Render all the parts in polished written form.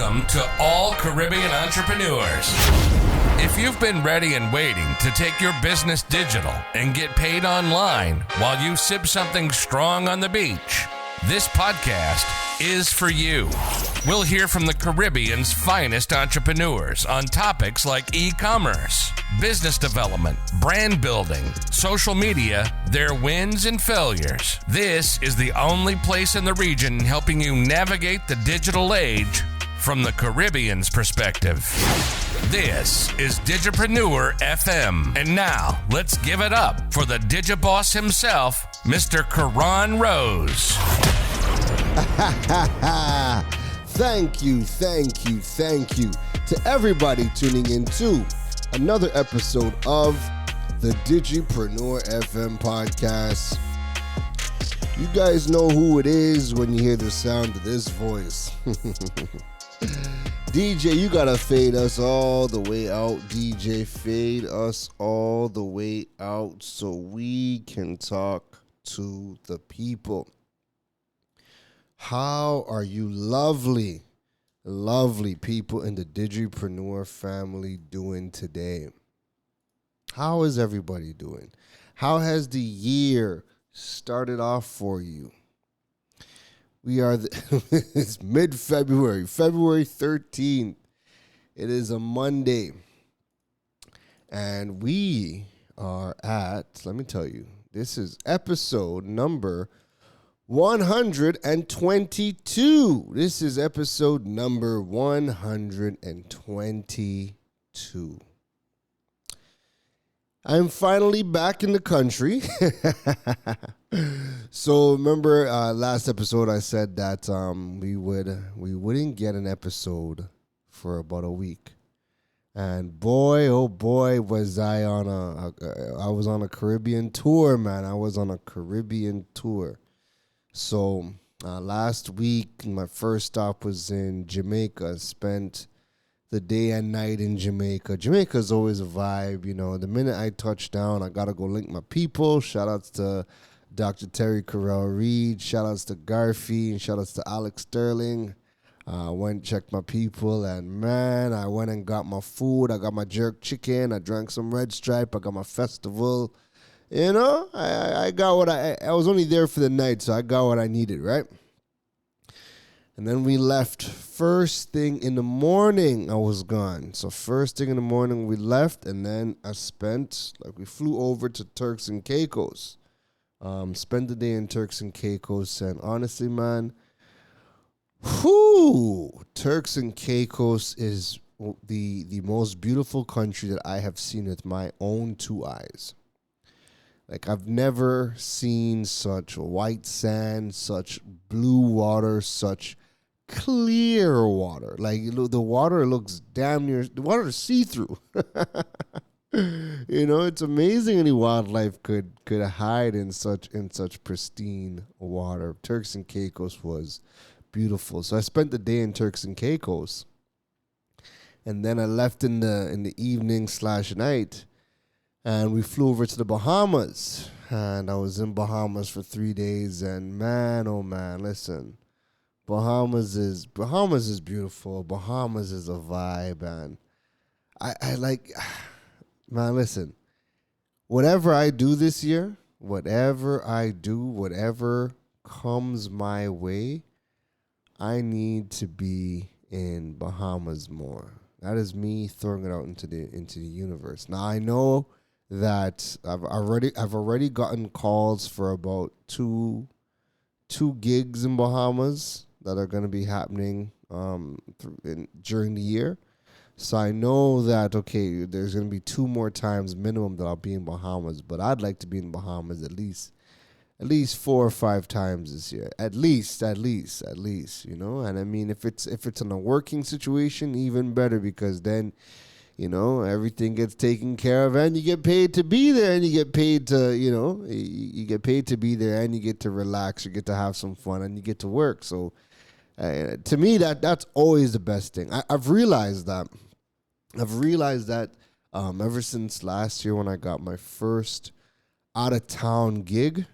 Welcome to all Caribbean entrepreneurs. If you've been ready and waiting to take your business digital and get paid online while you sip something strong on the beach, this podcast is for you. We'll hear from the Caribbean's finest entrepreneurs on topics like e-commerce, business development, brand building, social media, their wins and failures. This is the only place in the region helping you navigate the digital age from the Caribbean's perspective. This is Digipreneur FM. And now, let's give it up for the Digiboss himself, Mr. Karan Rose. Thank you to everybody tuning in to another episode of the Digipreneur FM podcast. You guys know who it is when you hear the sound of this voice. DJ, you gotta fade us all the way out. DJ, fade us all the way out so we can talk to the people. How are you lovely people in the Digipreneur family doing today? How is everybody doing? How has the year started off for you? We are, it's mid-February, February 13th. It is a Monday. And we are at, let me tell you, this is episode number 122. This is episode number 122. I'm finally back in the country. So remember last episode I said that we wouldn't get an episode for about a week. And boy, oh boy, was I was on a Caribbean tour, man. I was on a Caribbean tour. So last week, my first stop was in Jamaica. Spent the day and night in Jamaica. Jamaica's always a vibe, you know. The minute I touch down, I got to go link my people. Shout-outs to Dr. Terry Carell-Reed. Shout-outs to Garfy. And shout-outs to Alex Sterling. I went and checked my people. And, man, I went and got my food. I got my jerk chicken. I drank some Red Stripe. I got my festival. You know, I got what I was only there for the night, so I got what I needed, right? And then we left. First thing in the morning, I was gone. So first thing in the morning, we left, and then we flew over to Turks and Caicos. Spent the day in Turks and Caicos, and honestly, man, Turks and Caicos is the most beautiful country that I have seen with my own two eyes. Like, I've never seen such white sand, such blue water, such clear water. Like, the water looks the water is see-through. You know, it's amazing any wildlife could hide in such pristine water. Turks and Caicos was beautiful. So I spent the day in Turks and Caicos. And then I left in the evening/night. And we flew over to the Bahamas, and I was in Bahamas for 3 days, and man, oh man, listen, Bahamas is beautiful. Bahamas is a vibe, and I like, man, listen, whatever I do this year, whatever comes my way, I need to be in Bahamas more. That is me throwing it out into the universe. Now I know that I've already gotten calls for about two gigs in Bahamas that are going to be happening during the year. So I know that, okay, there's going to be 2 more times minimum that I'll be in Bahamas, but I'd like to be in Bahamas at least 4 or 5 times this year. At least, you know? And I mean, if it's in a working situation, even better, because then, you know, everything gets taken care of, and you get paid to be there, and you get paid to, you know, you get paid to be there, and you get to relax, you get to have some fun, and you get to work. So to me, that's always the best thing. I've realized that ever since last year when I got my first out-of-town gig.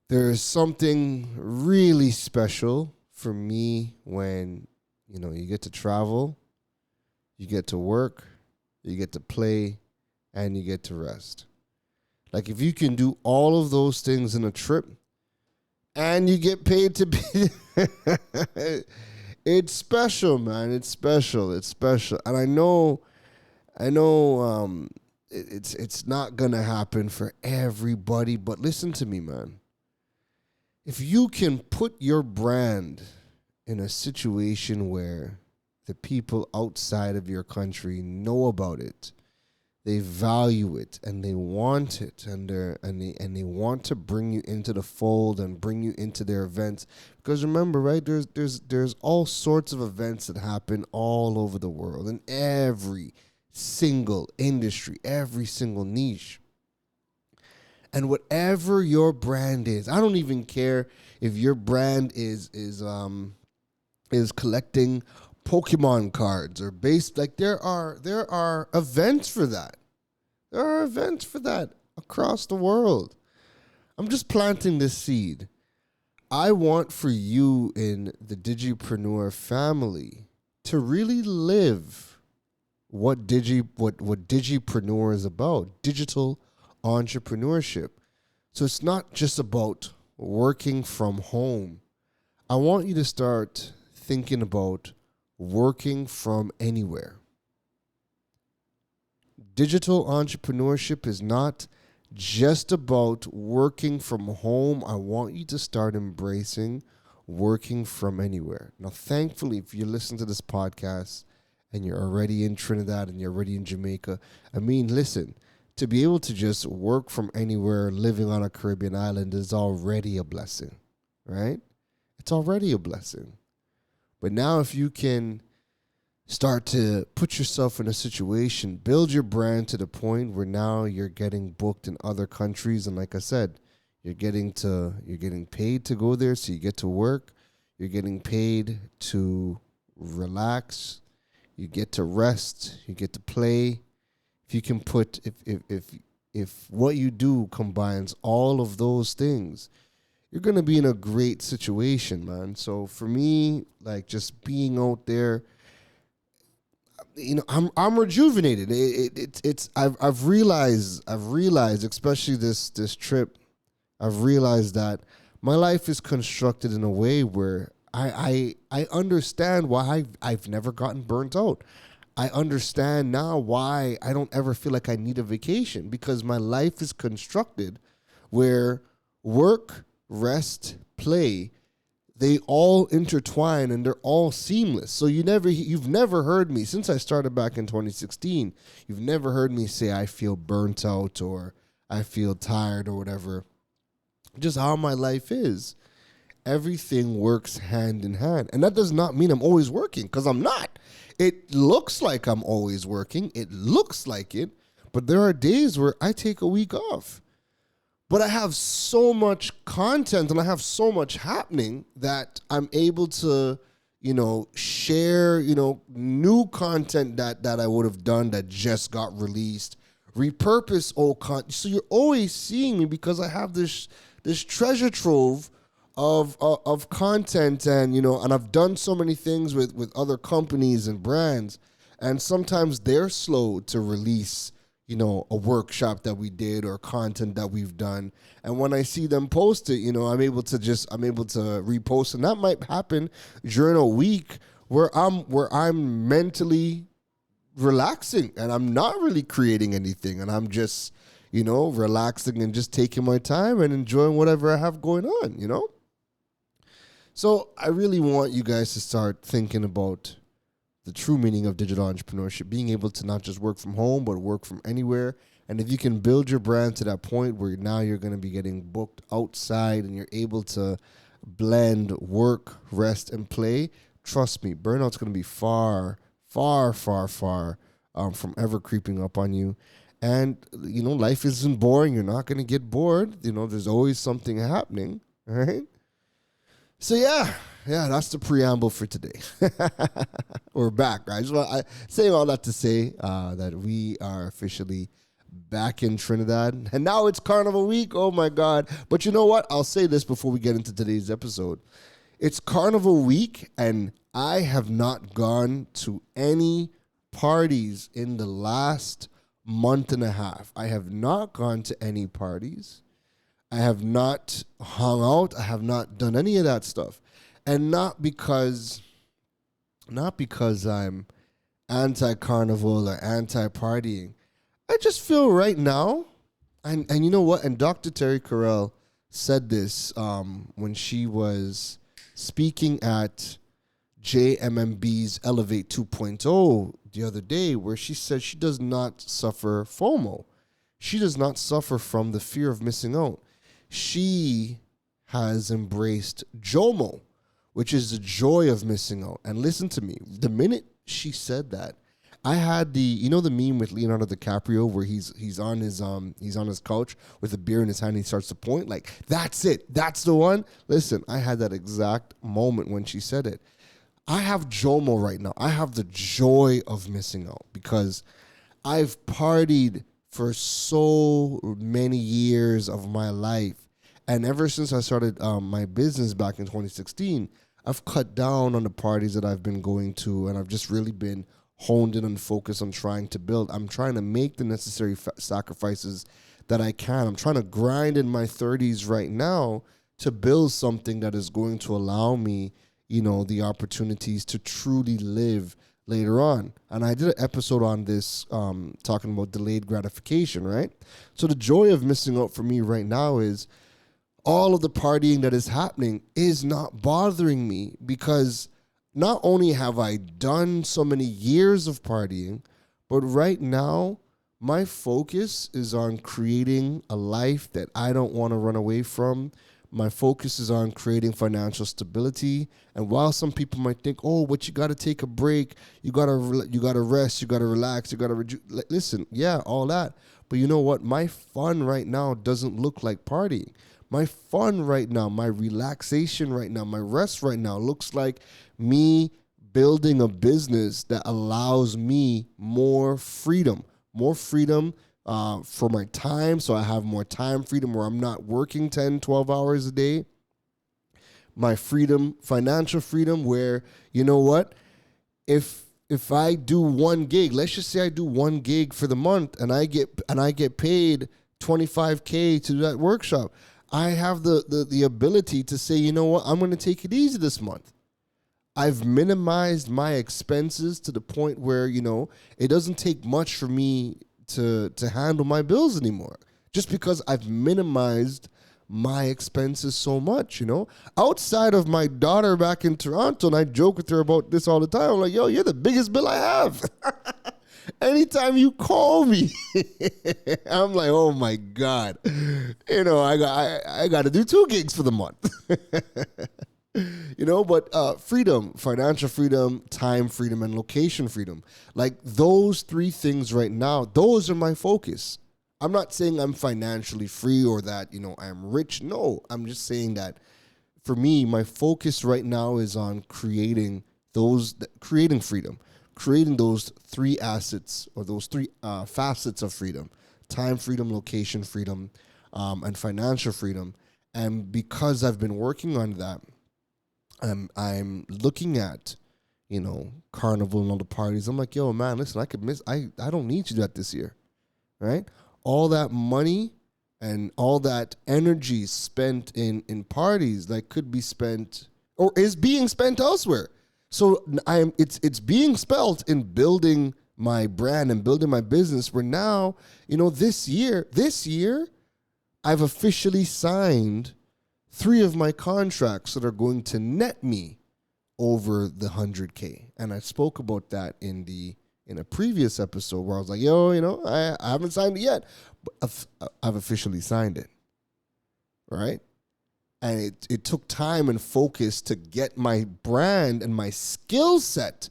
There is something really special for me when you get to travel, you get to work, you get to play, and you get to rest. Like if you can do all of those things in a trip and you get paid to be it's special, man. It's special. It's special. And I know it's not gonna happen for everybody, but listen to me, man. If you can put your brand in a situation where the people outside of your country know about it, they value it and they want it, and they want to bring you into the fold and bring you into their events. Because remember, right, there's all sorts of events that happen all over the world in every single industry, every single niche. And whatever your brand is, I don't even care if your brand is collecting Pokemon cards or based, like there are events for that. There are events for that across the world. I'm just planting this seed. I want for you in the Digipreneur family to really live what Digipreneur is about, digital entrepreneurship. So it's not just about working from home. I want you to start thinking about working from anywhere. Digital entrepreneurship is not just about working from home. I want you to start embracing working from anywhere. Now, thankfully, if you listen to this podcast and you're already in Trinidad and you're already in Jamaica, I mean, listen, to be able to just work from anywhere living on a Caribbean island is already a blessing, right? It's already a blessing. But now if you can start to put yourself in a situation, build your brand to the point where now you're getting booked in other countries. And like I said, you're getting paid to go there, so you get to work. You're getting paid to relax. You get to rest. You get to play. If you can put, if what you do combines all of those things, you're going to be in a great situation, man. So for me, like just being out there, I'm rejuvenated. I've realized, especially this trip, I've realized that my life is constructed in a way where I understand why I've never gotten burnt out. I understand now why I don't ever feel like I need a vacation, because my life is constructed where work, rest, play, they all intertwine and they're all seamless. So you've never heard me, since I started back in 2016, you've never heard me say I feel burnt out or I feel tired or whatever. Just how my life is. Everything works hand in hand. And that does not mean I'm always working, because I'm not. It looks like I'm always working. It looks like it. But there are days where I take a week off. But I have so much content and I have so much happening that I'm able to, share, new content that I would have done that just got released, repurpose old content. So you're always seeing me because I have this treasure trove of content, and and I've done so many things with other companies and brands, and sometimes they're slow to release a workshop that we did or content that we've done, and when I see them post it, I'm able to repost, and that might happen during a week where I'm mentally relaxing and I'm not really creating anything, and I'm just relaxing and just taking my time and enjoying whatever I have going on. So I really want you guys to start thinking about the true meaning of digital entrepreneurship, being able to not just work from home, but work from anywhere. And if you can build your brand to that point where now you're going to be getting booked outside and you're able to blend work, rest, and play, trust me, burnout's going to be far, far, far, far from ever creeping up on you. And, life isn't boring. You're not going to get bored. There's always something happening, all right? So yeah, that's the preamble for today. We're back, right? Saying all that to say that we are officially back in Trinidad, and now it's Carnival Week. Oh my God! But you know what? I'll say this before we get into today's episode. It's Carnival week, and I have not gone to any parties in the last month and a half. I have not gone to any parties. I have not hung out. I have not done any of that stuff. And not because I'm anti-carnival or anti-partying. I just feel right now, and you know what? And Dr. Terry Carell said this when she was speaking at JMMB's Elevate 2.0 the other day, where she said she does not suffer FOMO. She does not suffer from the fear of missing out. She has embraced JOMO, which is the joy of missing out. And listen to me, the minute she said that, I had the meme with Leonardo DiCaprio where he's on his couch with a beer in his hand and he starts to point like, that's it, that's the one. Listen, I had that exact moment when she said it. I have JOMO right now. I have the joy of missing out because I've partied for so many years of my life, and ever since I started my business back in 2016, I've cut down on the parties that I've been going to, and I've just really been honed in and focused on trying to build. I'm trying to make the necessary sacrifices that I can. I'm trying to grind in my 30s right now to build something that is going to allow me, the opportunities to truly live later on. And I did an episode on this talking about delayed gratification, right? So the joy of missing out for me right now is all of the partying that is happening is not bothering me because not only have I done so many years of partying, but right now my focus is on creating a life that I don't want to run away from. My focus is on creating financial stability. And while some people might think, oh, but you got to take a break, you got to rest, you got to relax, you got to listen, yeah, all that. But you know what? My fun right now doesn't look like partying. My fun right now, my relaxation right now, my rest right now looks like me building a business that allows me more freedom for my time. So I have more time freedom where I'm not working 10, 12 hours a day. My freedom, financial freedom, where, you know what, if I do one gig, let's just say I do one gig for the month and I get paid $25K to do that workshop, I have the ability to say, you know what, I'm going to take it easy this month. I've minimized my expenses to the point where, it doesn't take much for me to handle my bills anymore, just because I've minimized my expenses so much, outside of my daughter back in Toronto. And I joke with her about this all the time. I'm like, yo, you're the biggest bill I have. Anytime you call me, I'm like, oh my God, I got to do 2 gigs for the month. But freedom, financial freedom, time freedom, and location freedom. Like those 3 things right now, those are my focus. I'm not saying I'm financially free or that, I'm rich. No, I'm just saying that for me, my focus right now is on creating freedom, creating those 3 assets or those 3 facets of freedom: time freedom, location freedom, and financial freedom. And because I've been working on that, I'm looking at, Carnival and all the parties. I'm like, yo, man, listen, I don't need to do that this year, right? All that money and all that energy spent in parties could be spent or is being spent elsewhere. So it's being spent in building my brand and building my business, where now, this year, I've officially signed 3 of my contracts that are going to net me over the 100K. And I spoke about that in a previous episode where I was like, yo, I haven't signed it yet, but I've officially signed it, right? And it took time and focus to get my brand and my skill set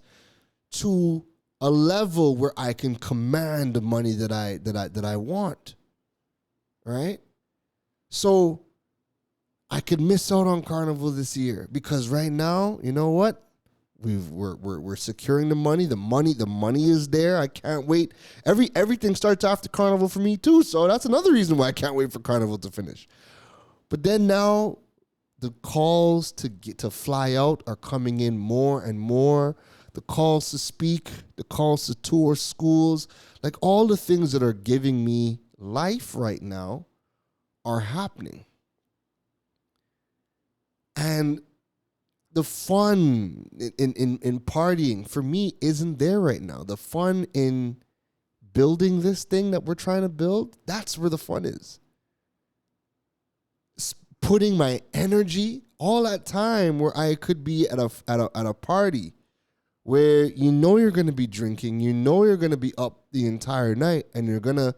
to a level where I can command the money that I want, right? So I could miss out on Carnival this year because right now, you know what? We're securing the money. The money is there. I can't wait. Everything starts after Carnival for me too. So that's another reason why I can't wait for Carnival to finish. But then now the calls to fly out are coming in more and more. The calls to speak, the calls to tour schools, like all the things that are giving me life right now are happening. And the fun in partying for me isn't there right now. The fun in building this thing that we're trying to build, that's where the fun is. Putting my energy, all that time where I could be at a party where you know you're going to be drinking, you know you're going to be up the entire night, and you're going to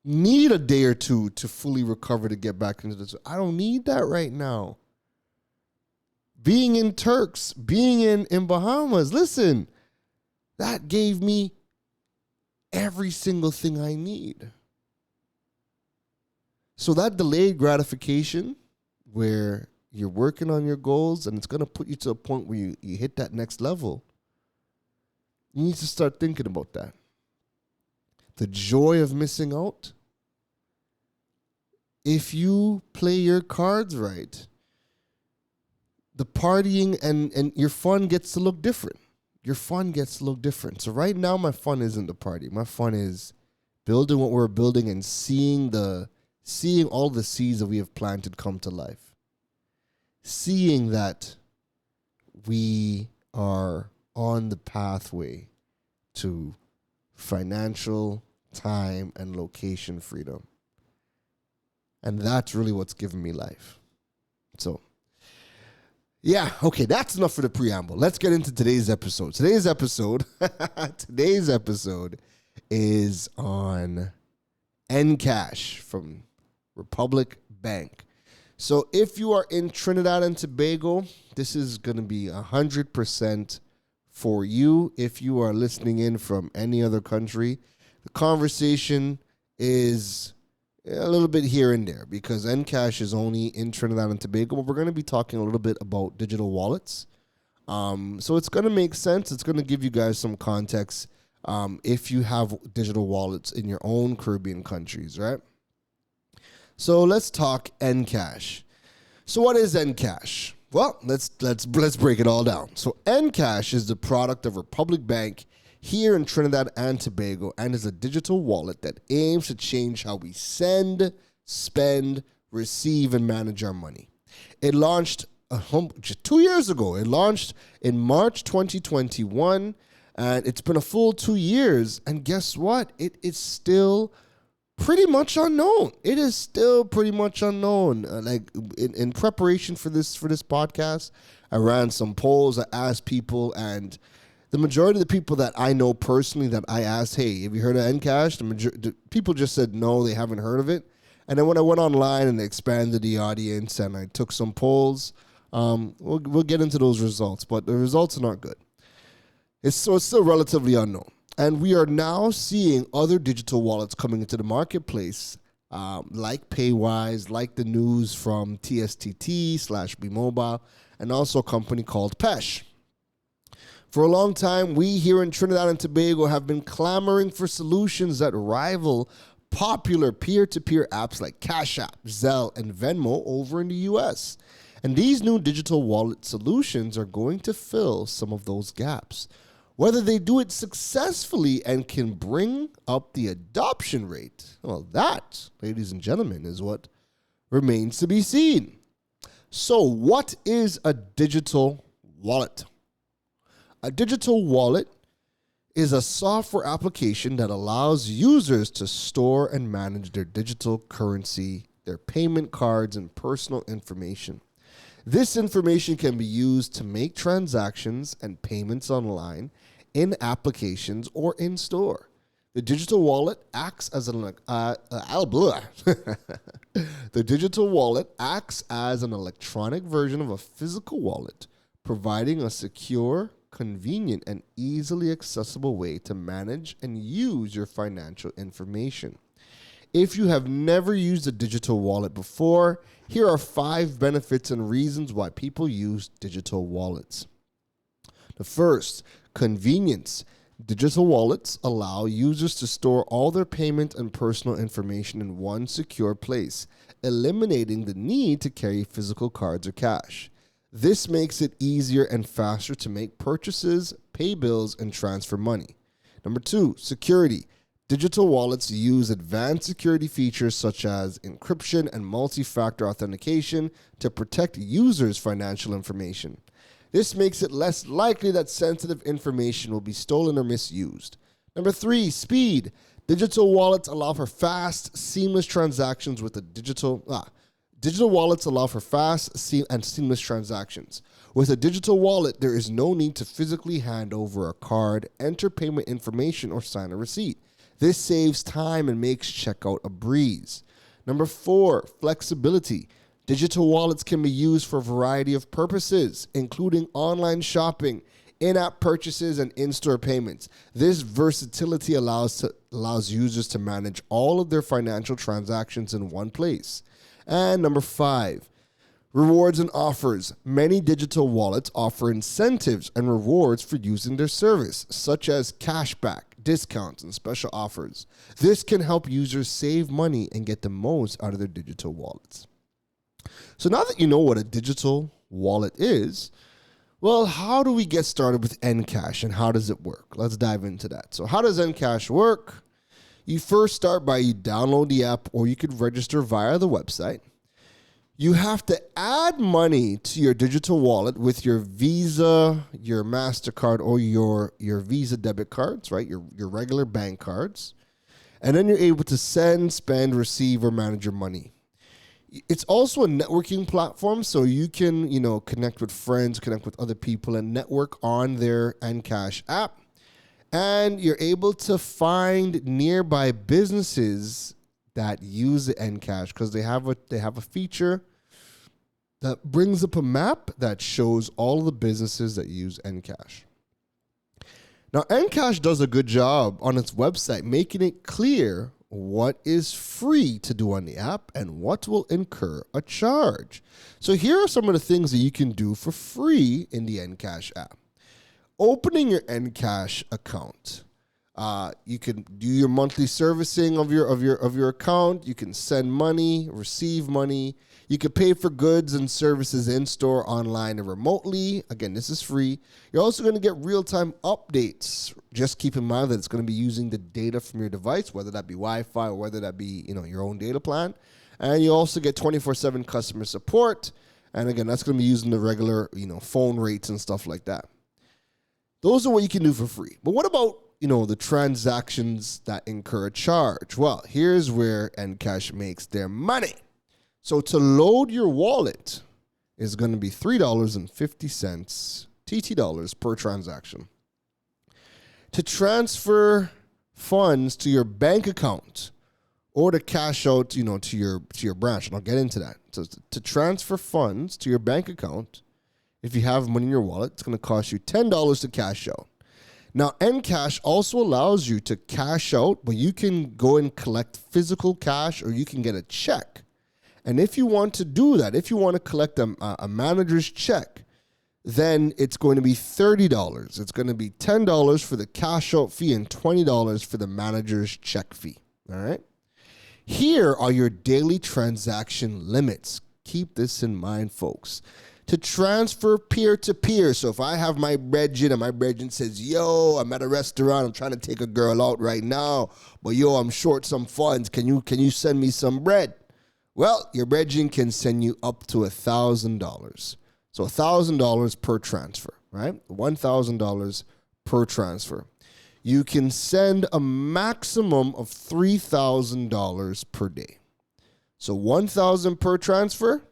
need a day or two to fully recover to get back into this. I don't need that right now. Being in Turks, being in Bahamas, listen, that gave me every single thing I need. So that delayed gratification where you're working on your goals and it's going to put you to a point where you hit that next level, you need to start thinking about that. The joy of missing out. If you play your cards right, the partying and your fun gets to look different. Your fun gets to look different. So right now, my fun isn't the party. My fun is building what we're building and seeing all the seeds that we have planted come to life. Seeing that we are on the pathway to financial, time, and location freedom. And that's really what's given me life. So, yeah, okay, that's enough for the preamble. Let's get into today's episode. Today's episode is on Endcash from Republic Bank. So if you are in Trinidad and Tobago, this is going to be 100% for you. If you are listening in from any other country, the conversation is a little bit here and there because Endcash is only in Trinidad and Tobago, but we're going to be talking a little bit about digital wallets. So it's going to make sense. It's going to give you guys some context if you have digital wallets in your own Caribbean countries, right? So let's talk Endcash. So what is Endcash? Well, let's break it all down. So Endcash is the product of Republic Bank here in Trinidad and Tobago and is a digital wallet that aims to change how we send, spend, receive, and manage our money. It launched 2 years ago. It launched in March 2021, and it's been a full 2 years. And guess what? It is still pretty much unknown. It is still pretty much unknown. In preparation for this podcast, I ran some polls. I asked people, and the majority of the people that I know personally that I asked, hey, have you heard of Endcash? The people just said no, they haven't heard of it. And then when I went online and expanded the audience and I took some polls, we'll get into those results, but the results are not good. It's still relatively unknown. And we are now seeing other digital wallets coming into the marketplace, like Paywise, like the news from TSTT/B-Mobile, and also a company called Pesh. For a long time, we here in Trinidad and Tobago have been clamoring for solutions that rival popular peer-to-peer apps like Cash App, Zelle, and Venmo over in the U.S. And these new digital wallet solutions are going to fill some of those gaps. Whether they do it successfully and can bring up the adoption rate, well, that, ladies and gentlemen, is what remains to be seen. So what is a digital wallet? A digital wallet is a software application that allows users to store and manage their digital currency, their payment cards, and personal information. This information can be used to make transactions and payments online, in applications, or in store. The digital wallet acts as an electronic version of a physical wallet, providing a secure, convenient, and easily accessible way to manage and use your financial information. If you have never used a digital wallet before, here are 5 benefits and reasons why people use digital wallets. The first, convenience. Digital wallets allow users to store all their payment and personal information in one secure place, eliminating the need to carry physical cards or cash. This makes it easier and faster to make purchases, pay bills, and transfer money. Number 2, security. Digital wallets use advanced security features such as encryption and multi-factor authentication to protect users' financial information. This makes it less likely that sensitive information will be stolen or misused. Number 3, speed. Digital wallets allow for fast, seamless transactions with a digital wallets allow for fast and seamless transactions. With a digital wallet, there is no need to physically hand over a card, enter payment information, or sign a receipt. This saves time and makes checkout a breeze. Number 4, flexibility. Digital wallets can be used for a variety of purposes, including online shopping, in-app purchases, and in-store payments. This versatility allows users to manage all of their financial transactions in one place. And number 5, rewards and offers. Many digital wallets offer incentives and rewards for using their service, such as cashback, discounts, and special offers. This can help users save money and get the most out of their digital wallets. So now that you know what a digital wallet is, well, how do we get started with Endcash and how does it work? Let's dive into that. So how does Endcash work? You first start by you download the app, or you could register via the website. You have to add money to your digital wallet with your Visa, your MasterCard, or your Visa debit cards, right? Your regular bank cards. And then you're able to send, spend, receive, or manage your money. It's also a networking platform, so you can, connect with friends, connect with other people, and network on their Endcash app. And you're able to find nearby businesses that use the Endcash because they have a feature that brings up a map that shows all of the businesses that use Endcash. Now, Endcash does a good job on its website making it clear what is free to do on the app and what will incur a charge. So here are some of the things that you can do for free in the Endcash app. Opening your Endcash account. You can do your monthly servicing of your account. You can send money, receive money. You can pay for goods and services in-store, online, and remotely. Again, this is free. You're also going to get real-time updates. Just keep in mind that it's going to be using the data from your device, whether that be Wi-Fi or whether that be your own data plan. And you also get 24/7 customer support. And again, that's going to be using the regular phone rates and stuff like that. Those are what you can do for free. But what about the transactions that incur a charge? Well, here's where Endcash makes their money. So to load your wallet is going to be $3.50 TT dollars per transaction. To transfer funds to your bank account or to cash out, to your branch, and I'll get into that. So to transfer funds to your bank account, if you have money in your wallet, it's going to cost you $10 to cash out. Now, Endcash also allows you to cash out, but you can go and collect physical cash or you can get a check. And if you want to do that, if you want to collect a manager's check, then it's going to be $30. It's going to be $10 for the cash out fee and $20 for the manager's check fee. All right? Here are your daily transaction limits. Keep this in mind, folks. To transfer peer-to-peer. So if I have my brethren and my brethren says, yo, I'm at a restaurant, I'm trying to take a girl out right now, but yo, I'm short some funds. Can you send me some bread? Well, your brethren can send you up to $1,000. So $1,000 per transfer, right? $1,000 per transfer. You can send a maximum of $3,000 per day. So $1,000 per transfer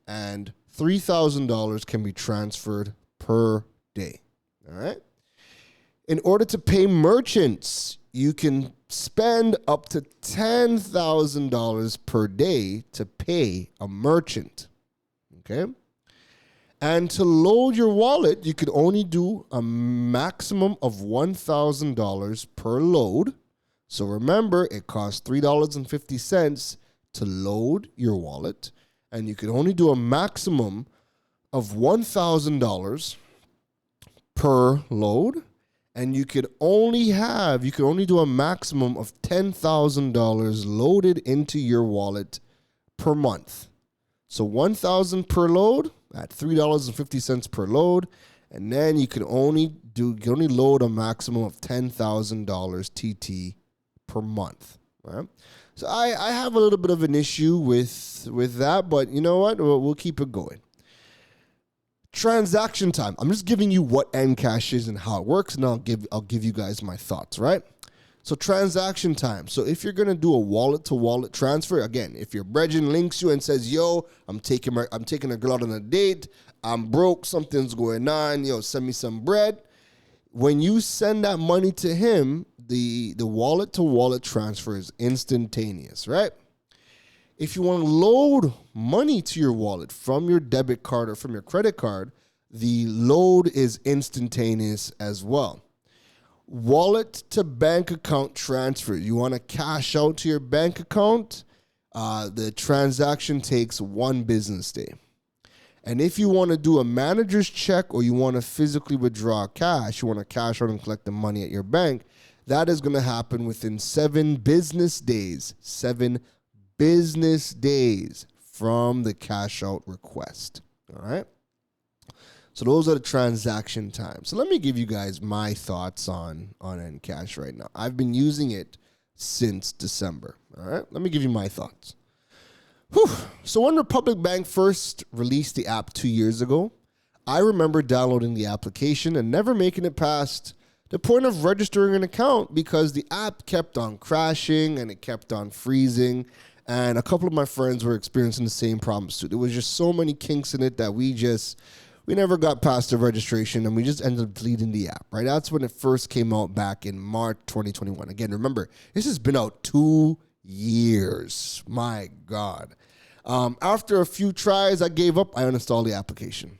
and $3,000 can be transferred per day. All right. In order to pay merchants, you can spend up to $10,000 per day to pay a merchant. Okay. And to load your wallet, you could only do a maximum of $1,000 per load. So remember, it costs $3.50 to load your wallet. And you can only do a maximum of $1,000 per load. and you can only do a maximum of $10,000 loaded into your wallet per month. So $1,000 per load at $3.50 per load, and then you can only load a maximum of $10,000 TT per month. Right? So I have a little bit of an issue with that, but you know what? We'll keep it going. Transaction time. I'm just giving you what Endcash is and how it works, and I'll give you guys my thoughts, right? So transaction time. So if you're gonna do a wallet to wallet transfer, again, if your brethren links you and says, "Yo, I'm taking a girl out on a date. I'm broke. Something's going on. Yo, send me some bread." When you send that money to him, the wallet to wallet transfer is instantaneous, right? If you want to load money to your wallet from your debit card or from your credit card, the load is instantaneous as well. Wallet to bank account transfer. You want to cash out to your bank account, the transaction takes 1 business day. And if you want to do a manager's check or you want to physically withdraw cash, you want to cash out and collect the money at your bank, that is going to happen within 7 business days. 7 business days from the cash out request. All right. So those are the transaction times. So let me give you guys my thoughts on Endcash right now. I've been using it since December. All right. Let me give you my thoughts. So when Republic Bank first released the app 2 years ago, I remember downloading the application and never making it past the point of registering an account because the app kept on crashing and it kept on freezing. And a couple of my friends were experiencing the same problems too. There was just so many kinks in it that we never got past the registration and we just ended up deleting the app, right? That's when it first came out back in March 2021. Again, remember, this has been out 2 years. My God. After a few tries, I gave up. I uninstalled the application.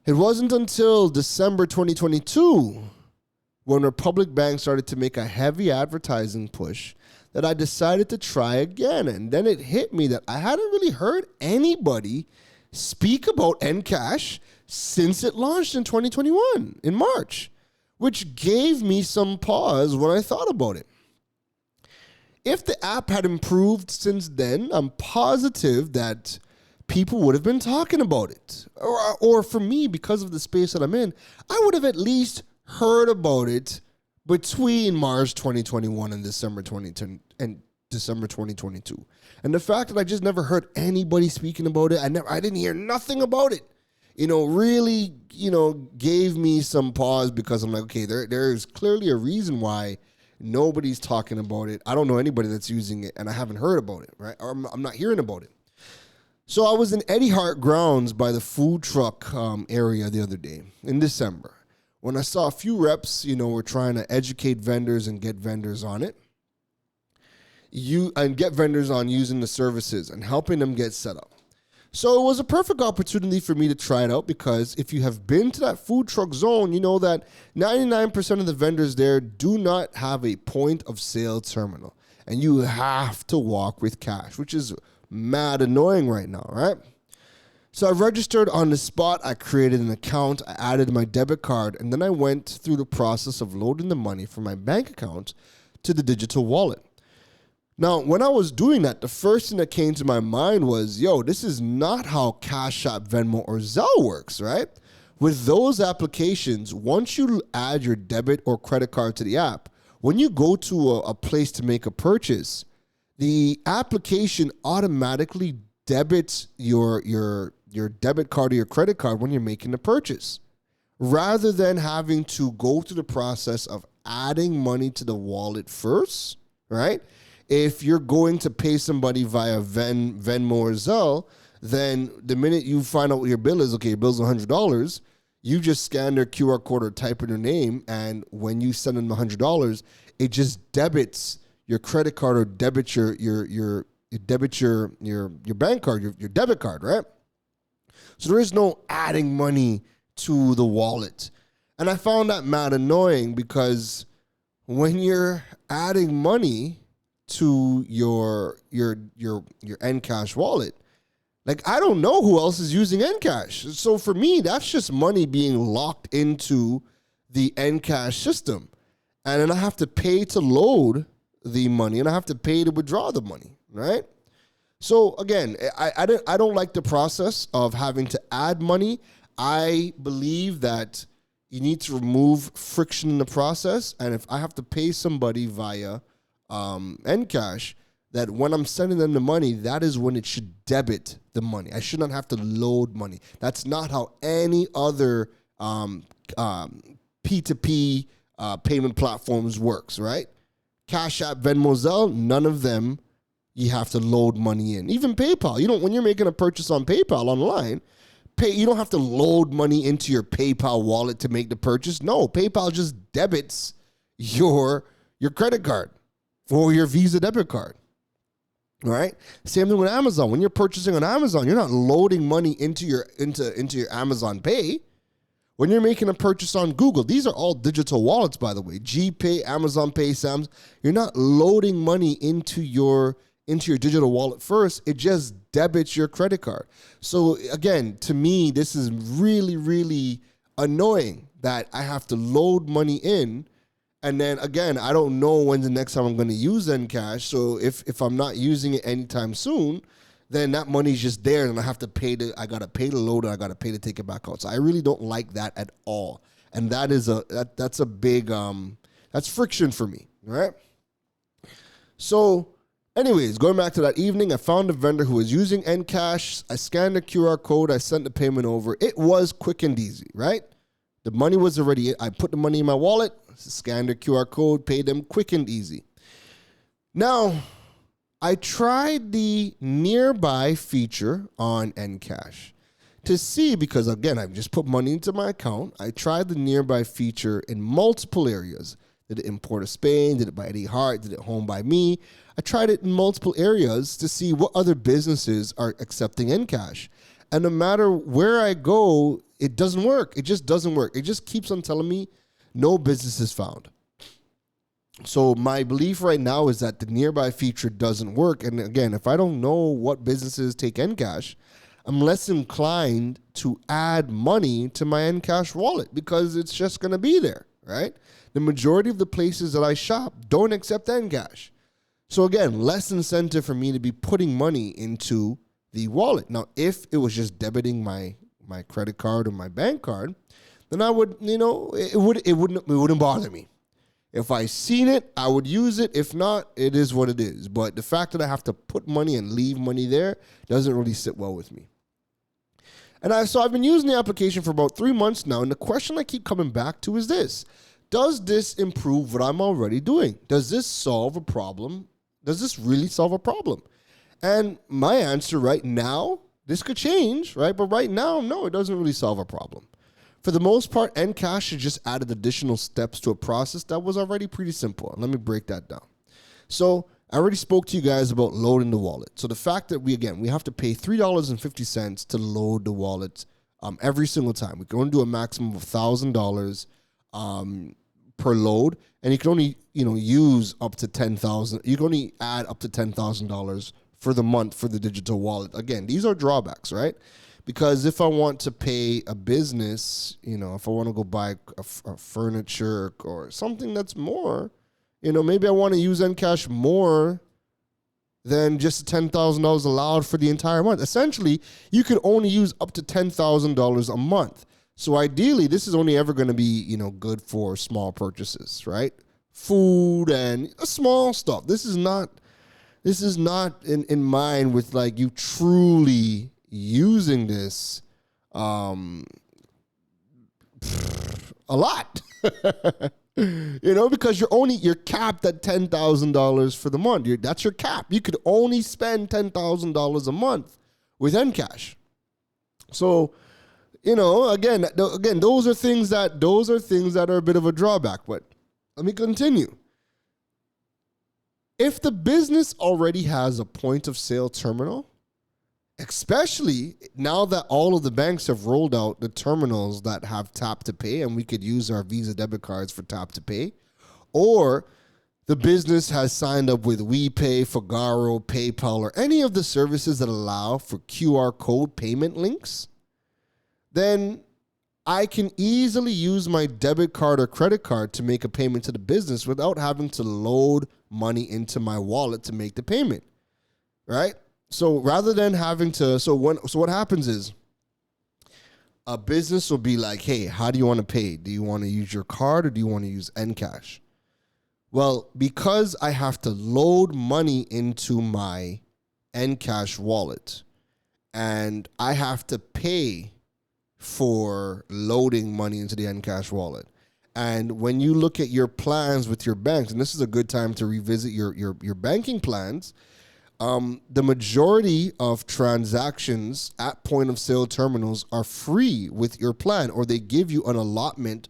It wasn't until December 2022 when Republic Bank started to make a heavy advertising push that I decided to try again. And then it hit me that I hadn't really heard anybody speak about Endcash since it launched in 2021 in March, which gave me some pause when I thought about it. If the app had improved since then, I'm positive that people would have been talking about it. Or for me, because of the space that I'm in, I would have at least heard about it between March 2021 and December 2022. And the fact that I just never heard anybody speaking about it, I didn't hear nothing about it, really, gave me some pause because I'm like, okay, there's clearly a reason why nobody's talking about it. I don't know anybody that's using it, and I haven't heard about it, right? Or I'm not hearing about it. So I was in Eddie Hart Grounds by the food truck area the other day in December when I saw a few reps, were trying to educate vendors and get vendors on it. Get vendors on using the services and helping them get set up. So it was a perfect opportunity for me to try it out because if you have been to that food truck zone, you know that 99% of the vendors there do not have a point of sale terminal. And you have to walk with cash, which is mad annoying right now, right? So I registered on the spot. I created an account. I added my debit card. And then I went through the process of loading the money from my bank account to the digital wallet. Now, when I was doing that, the first thing that came to my mind was, this is not how Cash App, Venmo, or Zelle works, right? With those applications, once you add your debit or credit card to the app, when you go to a place to make a purchase, the application automatically debits your debit card or your credit card when you're making the purchase, rather than having to go through the process of adding money to the wallet first, right? If you're going to pay somebody via Venmo or Zelle, then the minute you find out what your bill is, okay, your bill's $100, you just scan their QR code or type in their name, and when you send them $100, it just debits your credit card or debits your bank card, your debit card, right? So there is no adding money to the wallet. And I found that mad annoying because when you're adding money to your Endcash wallet, like, I don't know who else is using Endcash. So for me, that's just money being locked into the Endcash system. And then I have to pay to load the money, and I have to pay to withdraw the money, right? So again, I don't like the process of having to add money. I believe that you need to remove friction in the process. And if I have to pay somebody via Endcash, that when I'm sending them the money, that is when it should debit the money. I should not have to load money. That's not how any other P2P payment platforms works, right? Cash App, Venmo, Zelle, none of them you have to load money in. Even PayPal, when you're making a purchase on PayPal online, you don't have to load money into your PayPal wallet to make the purchase. No, PayPal just debits your credit card or your Visa debit card. All right. Same thing with Amazon. When you're purchasing on Amazon, you're not loading money into your Amazon Pay. When you're making a purchase on Google, these are all digital wallets, by the way. GPay, Amazon Pay, Sam's. You're not loading money into your digital wallet first. It just debits your credit card. So again, to me, this is really, really annoying that I have to load money in. And then again, I don't know when the next time I'm going to use Endcash. So if I'm not using it anytime soon, then that money's just there, and I got to pay to load it, I got to pay to take it back out. So I really don't like that at all. And that's a big that's friction for me, right? So anyways, going back to that evening, I found a vendor who was using Endcash. I scanned the QR code, I sent the payment over. It was quick and easy, right? The money was already, I put the money in my wallet, scanned the QR code, paid them quick and easy. Now, I tried the nearby feature on Endcash to see, because again, I've just put money into my account. I tried the nearby feature in multiple areas. Did it in Port of Spain? Did it by Eddie Hart? Did it home by me? I tried it in multiple areas to see what other businesses are accepting Endcash. And no matter where I go, it doesn't work. It just doesn't work. It just keeps on telling me no business is found. So my belief right now is that the nearby feature doesn't work. And again, if I don't know what businesses take Endcash, I'm less inclined to add money to my Endcash wallet because it's just going to be there, right? The majority of the places that I shop don't accept Endcash. So again, less incentive for me to be putting money into the wallet. Now, if it was just debiting my credit card or my bank card, then I would, it wouldn't bother me. If I seen it, I would use it. If not, it is what it is. But the fact that I have to put money and leave money there doesn't really sit well with me. And so I've been using the application for about 3 months now, and the question I keep coming back to is this. Does this improve what I'm already doing? Does this solve a problem? Does this really solve a problem? And my answer right now, this could change, right? But right now, no, it doesn't really solve a problem. For the most part, Endcash has just added additional steps to a process that was already pretty simple. And let me break that down. So I already spoke to you guys about loading the wallet. So the fact that we have to pay $3.50 to load the wallet every single time. We can only do a maximum of $1,000 per load, and you can only use up to $10,000. You can only add up to $10,000 for the month for the digital wallet. Again, these are drawbacks, right? Because if I want to pay a business, if I want to go buy a furniture or something that's more, maybe I want to use Endcash more than just $10,000 allowed for the entire month. Essentially, you can only use up to $10,000 a month. So ideally, this is only ever going to be, good for small purchases, right? Food and small stuff. This is not in mind with like you truly using this a lot. Because you're capped at $10,000 for the month. That's your cap. You could only spend $10,000 a month with Endcash. So, again, those are things that are a bit of a drawback. But let me continue. If the business already has a point of sale terminal, especially now that all of the banks have rolled out the terminals that have tap to pay, and we could use our Visa debit cards for tap to pay, or the business has signed up with WePay, Fagaro, PayPal, or any of the services that allow for QR code payment links, then I can easily use my debit card or credit card to make a payment to the business without having to load money into my wallet to make the payment, right? So rather than having to, so what happens is a business will be like, hey, how do you want to pay? Do you want to use your card or do you want to use Endcash? Well, because I have to load money into my Endcash wallet and I have to pay for loading money into the Endcash wallet. And when you look at your plans with your banks, and this is a good time to revisit your banking plans, the majority of transactions at point of sale terminals are free with your plan, or they give you an allotment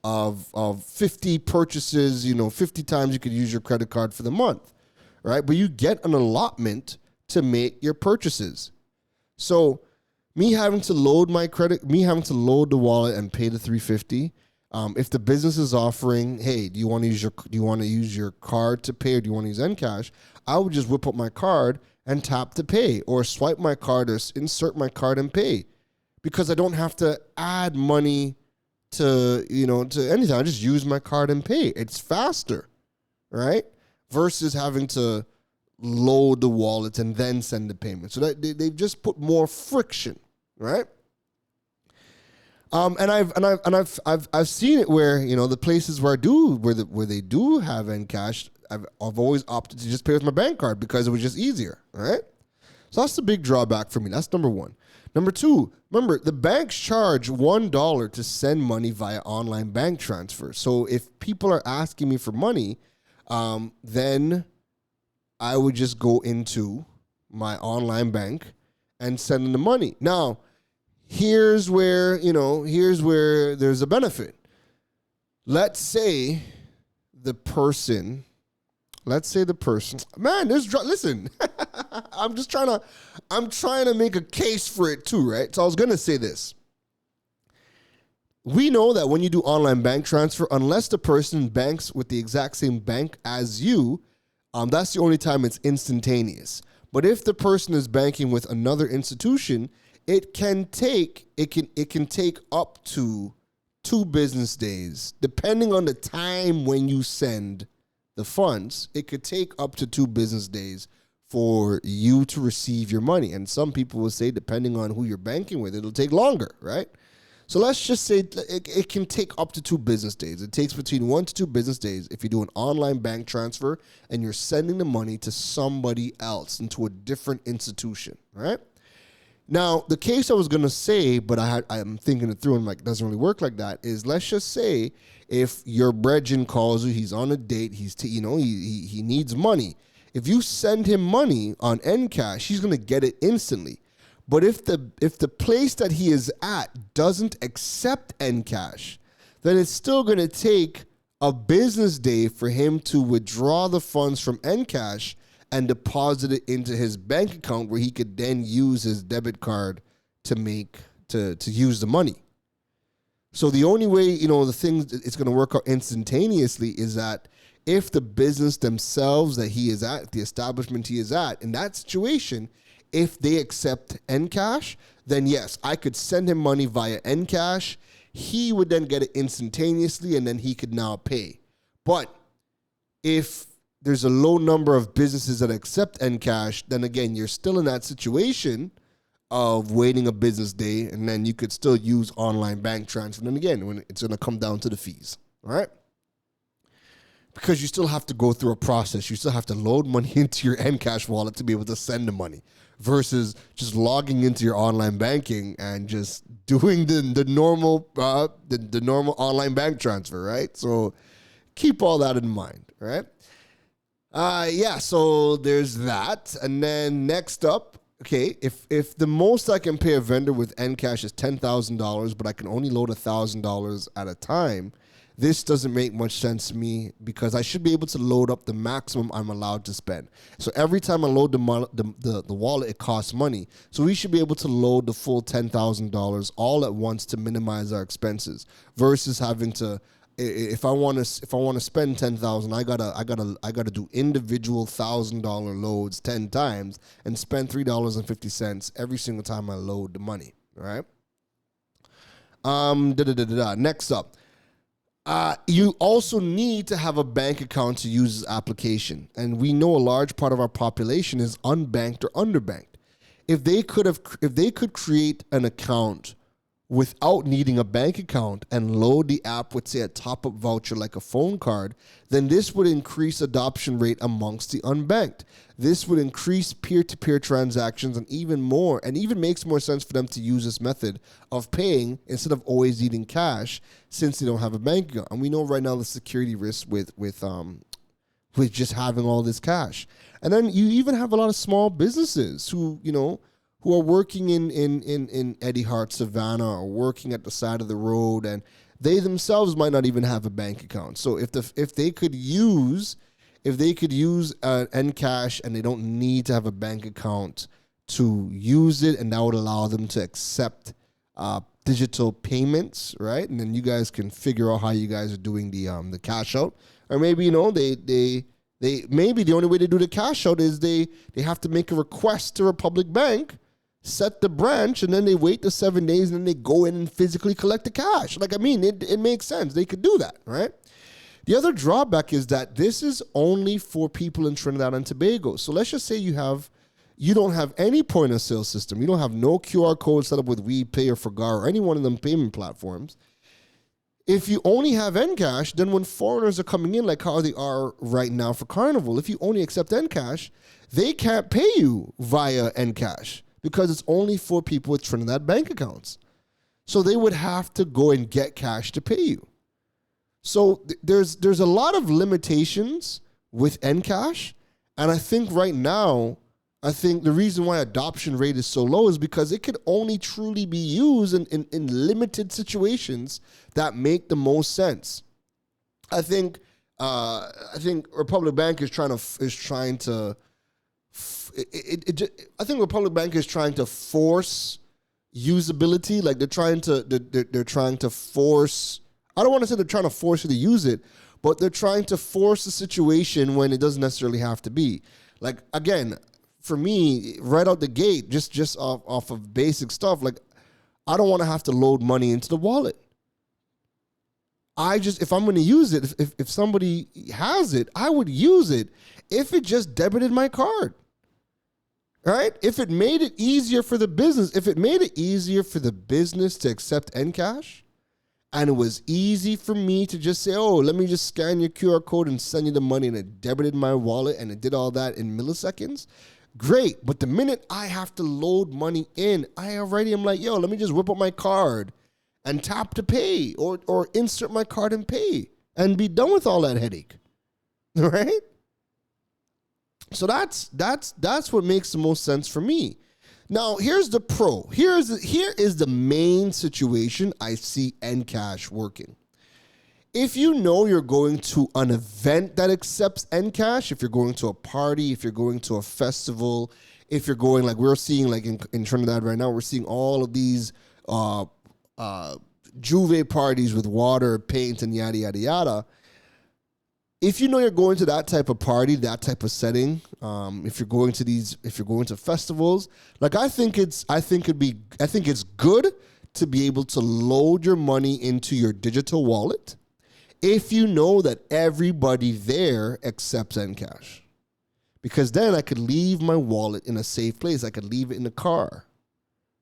of 50 purchases, 50 times you could use your credit card for the month, right? But you get an allotment to make your purchases. So me having to load the wallet and pay the $350. If the business is offering, hey, do you want to use your card to pay, or do you want to use Encash? I would just whip up my card and tap to pay, or swipe my card, or insert my card and pay, because I don't have to add money to anything. I just use my card and pay. It's faster, right? Versus having to load the wallet and then send the payment. So that they've just put more friction, right? And I've seen it where the places where they do have Encash, I've always opted to just pay with my bank card because it was just easier, right? So that's the big drawback for me. That's number one. Number two, remember, the banks charge $1 to send money via online bank transfer. So if people are asking me for money, then I would just go into my online bank and send them the money. Now, here's where there's a benefit. Let's say the person, man, listen, I'm trying to make a case for it too, right? So I was going to say this. We know that when you do online bank transfer, unless the person banks with the exact same bank as you, that's the only time it's instantaneous. But if the person is banking with another institution, it can take up to 2 business days, depending on the time when you send the funds. It could take up to 2 business days for you to receive your money. And some people will say, depending on who you're banking with, it'll take longer, right? So let's just say it can take up to 2 business days. It takes between 1 to 2 business days if you do an online bank transfer and you're sending the money to somebody else, into a different institution, right? Now, the case I was going to say, but I'm thinking it through and it doesn't really work like that, is let's just say if your brethren calls you, he's on a date, he needs money. If you send him money on Encash, he's going to get it instantly. But if the place that he is at doesn't accept Encash, then it's still going to take a business day for him to withdraw the funds from Encash and deposit it into his bank account, where he could then use his debit card to use the money. So the only way, the thing it's going to work out instantaneously is that if the business themselves that he is at, the establishment he is at, in that situation, if they accept Encash, then yes, I could send him money via Encash. He would then get it instantaneously, and then he could now pay. But if there's a low number of businesses that accept Encash, then again, you're still in that situation of waiting a business day, and then you could still use online bank transfer. And then again, when it's going to come down to the fees, all right? Because you still have to go through a process. You still have to load money into your Encash wallet to be able to send the money, versus just logging into your online banking and just doing the normal online bank transfer, right? So keep all that in mind, right? So there's that. And then next up, okay, if the most I can pay a vendor with Encash is $10,000, but I can only load $1,000 at a time, this doesn't make much sense to me, because I should be able to load up the maximum I'm allowed to spend. So every time I load the wallet, it costs money. So we should be able to load the full $10,000 all at once to minimize our expenses, versus having to, if I want to spend $10,000, I gotta do individual $1,000 loads 10 times and spend $3.50 every single time I load the money. All right. Next up. You also need to have a bank account to use this application. And we know a large part of our population is unbanked or underbanked. If they could create an account without needing a bank account and load the app with, say, a top-up voucher like a phone card, then this would increase adoption rate amongst the unbanked. This would increase peer-to-peer transactions and even more, and even makes more sense for them to use this method of paying instead of always needing cash since they don't have a bank account. And we know right now the security risk with just having all this cash. And then you even have a lot of small businesses who are working in Eddie Hart, Savannah, or working at the side of the road, and they themselves might not even have a bank account. So if they could use Endcash and they don't need to have a bank account to use it, and that would allow them to accept digital payments, right? And then you guys can figure out how you guys are doing the cash out, or maybe they maybe the only way to do the cash out is they have to make a request to Republic Bank, set the branch, and then they wait the 7 days, and then they go in and physically collect the cash. It makes sense. They could do that, right? The other drawback is that this is only for people in Trinidad and Tobago. So let's just say you don't have any point of sale system. You don't have no QR code set up with WePay or Forgar or any one of them payment platforms. If you only have Endcash, then when foreigners are coming in, like how they are right now for Carnival, if you only accept Endcash, they can't pay you via Endcash because it's only for people with Trinidad bank accounts. So they would have to go and get cash to pay you. So there's a lot of limitations with Endcash, and I think right now, the reason why adoption rate is so low is because it could only truly be used in limited situations that make the most sense. I think Republic Bank is trying to force usability. Like they're trying to force. I don't want to say they're trying to force you to use it, but they're trying to force a situation when it doesn't necessarily have to be. Like, again, for me, right out the gate, just off of basic stuff, like, I don't want to have to load money into the wallet. If I'm going to use it, if somebody has it, I would use it if it just debited my card. Right? If it made it easier for the business, to accept Endcash, and it was easy for me to just say, oh, let me just scan your QR code and send you the money, and it debited my wallet, and it did all that in milliseconds, great. But the minute I have to load money in, I already am like, yo, let me just whip up my card and tap to pay, or insert my card and pay, and be done with all that headache, right? So that's what makes the most sense for me. Now, here's the pro. Here is the main situation I see Endcash working. If you know you're going to an event that accepts Endcash, if you're going to a party, if you're going to a festival, if you're going, like we're seeing, like in Trinidad right now, we're seeing all of these Juve parties with water, paint, and yada, yada, yada. If you know you're going to that type of party, that type of setting, if you're going to festivals, like I think it's good to be able to load your money into your digital wallet if you know that everybody there accepts Endcash. Because then I could leave my wallet in a safe place. I could leave it in the car.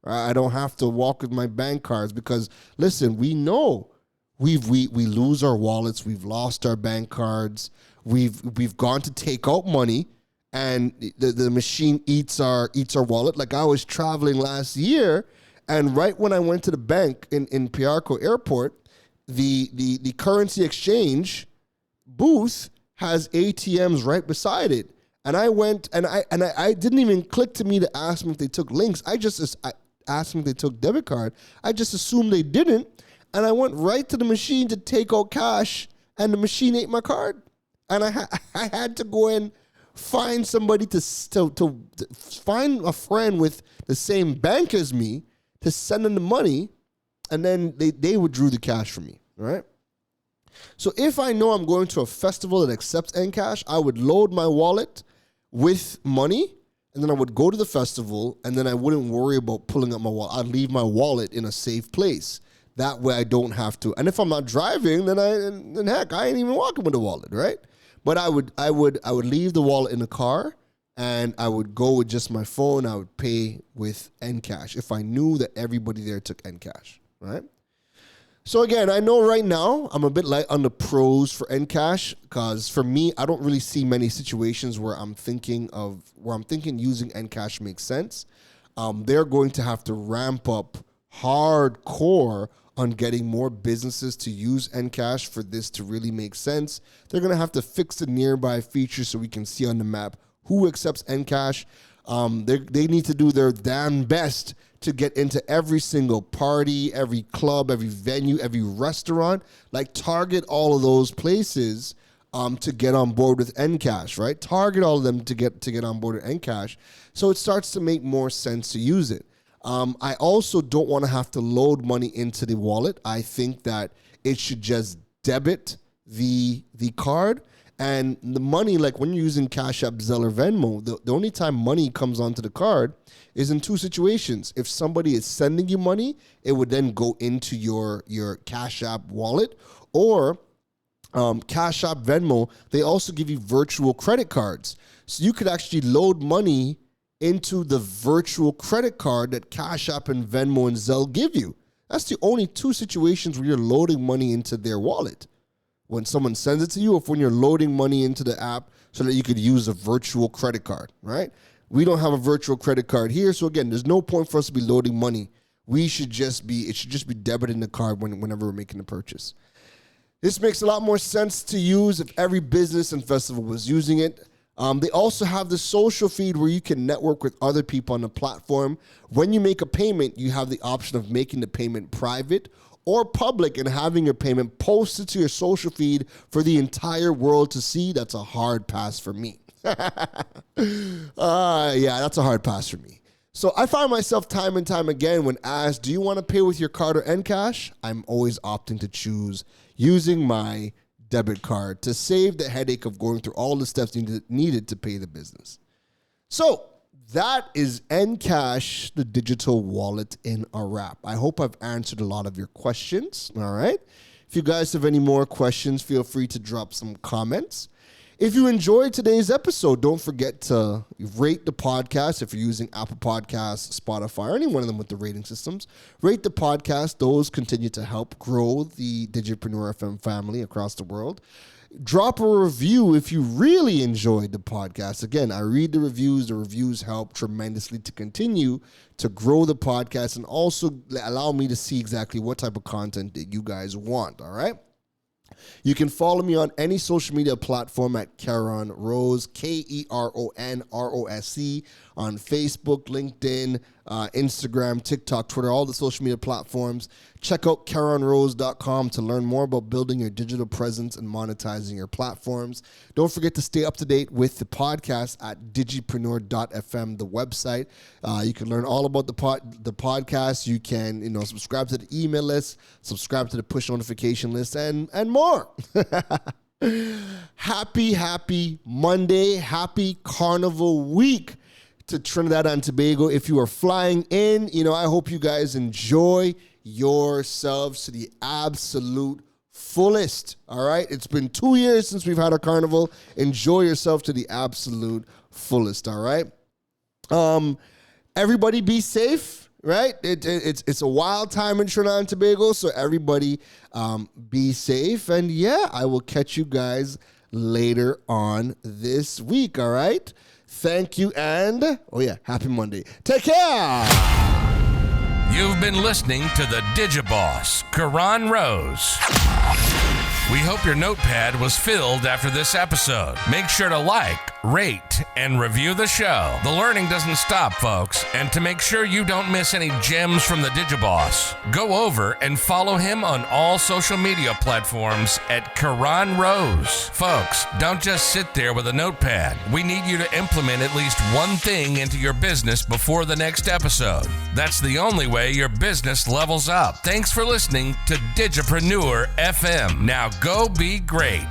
I don't have to walk with my bank cards because, listen, we know we lose our wallets. We've lost our bank cards. We've gone to take out money, and the machine eats our wallet. Like I was traveling last year, and right when I went to the bank in Piarco Airport, the currency exchange booth has ATMs right beside it. And I went and I didn't even click to me to ask them if they took links. I asked them if they took debit card. I just assumed they didn't. And I went right to the machine to take out cash, and the machine ate my card. And I had to go and find somebody to find a friend with the same bank as me to send them the money, and then they withdrew the cash from me, right? So if I know I'm going to a festival that accepts Endcash, I would load my wallet with money, and then I would go to the festival, and then I wouldn't worry about pulling up my wallet. I'd leave my wallet in a safe place. That way I don't have to. And if I'm not driving, then heck, I ain't even walking with the wallet, right? But I would leave the wallet in the car, and I would go with just my phone. I would pay with Endcash if I knew that everybody there took Endcash, right? So again, I know right now I'm a bit light on the pros for Endcash, because for me, I don't really see many situations where I'm thinking using Endcash makes sense. They're going to have to ramp up hardcore on getting more businesses to use Endcash for this to really make sense. They're going to have to fix the nearby feature so we can see on the map who accepts Endcash. They need to do their damn best to get into every single party, every club, every venue, every restaurant, like target all of those places to get on board with Endcash, right? Target all of them to get on board with Endcash, so it starts to make more sense to use it. I also don't want to have to load money into the wallet. I think that it should just debit the card, and the money, like when you're using Cash App, Zelle, or Venmo, the only time money comes onto the card is in two situations. If somebody is sending you money, it would then go into your Cash App wallet, or Cash App, Venmo, they also give you virtual credit cards. So you could actually load money into the virtual credit card that Cash App and Venmo and Zelle give you. That's the only two situations where you're loading money into their wallet. When someone sends it to you, or when you're loading money into the app so that you could use a virtual credit card, right? We don't have a virtual credit card here, so again, there's no point for us to be loading money. It should just be debiting the card whenever we're making a purchase. This makes a lot more sense to use if every business and festival was using it. They also have the social feed where you can network with other people on the platform. When you make a payment, you have the option of making the payment private or public and having your payment posted to your social feed for the entire world to see. That's a hard pass for me. Yeah, that's a hard pass for me. So I find myself time and time again when asked, do you want to pay with your card or Endcash? I'm always opting to choose using my debit card to save the headache of going through all the steps needed to pay the business. So that is Endcash, the digital wallet, in a wrap. I hope I've answered a lot of your questions. All right. If you guys have any more questions, feel free to drop some comments. If you enjoyed today's episode, don't forget to rate the podcast. If you're using Apple Podcasts, Spotify, or any one of them with the rating systems, rate the podcast. Those continue to help grow the Digipreneur FM family across the world. Drop a review if you really enjoyed the podcast. Again, I read the reviews. The reviews help tremendously to continue to grow the podcast and also allow me to see exactly what type of content that you guys want, all right? You can follow me on any social media platform at Keron Rose, KeronRosc, on Facebook, LinkedIn, Instagram, TikTok, Twitter, all the social media platforms. Check out KeronRose.com to learn more about building your digital presence and monetizing your platforms. Don't forget to stay up to date with the podcast at digipreneur.fm, the website. You can learn all about the podcast. You can, subscribe to the email list, subscribe to the push notification list, and more. Happy Monday. Happy Carnival Week to Trinidad and Tobago. If you are flying in, I hope you guys enjoy yourselves to the absolute fullest. All right. It's been 2 years since we've had a carnival. Enjoy yourself to the absolute fullest. All right. Everybody be safe. Right. It's a wild time in Trinidad and Tobago. So everybody be safe. And yeah, I will catch you guys later on this week. All right. Thank you. And happy Monday. Take care. You've been listening to the Digiboss, Keron Rose. We hope your notepad was filled after this episode. Make sure to like, rate, and review the show. The learning doesn't stop, folks. And to make sure you don't miss any gems from the Digiboss, go over and follow him on all social media platforms at Keron Rose. Folks, don't just sit there with a notepad. We need you to implement at least one thing into your business before the next episode. That's the only way your business levels up. Thanks for listening to Digipreneur FM. Now go be great.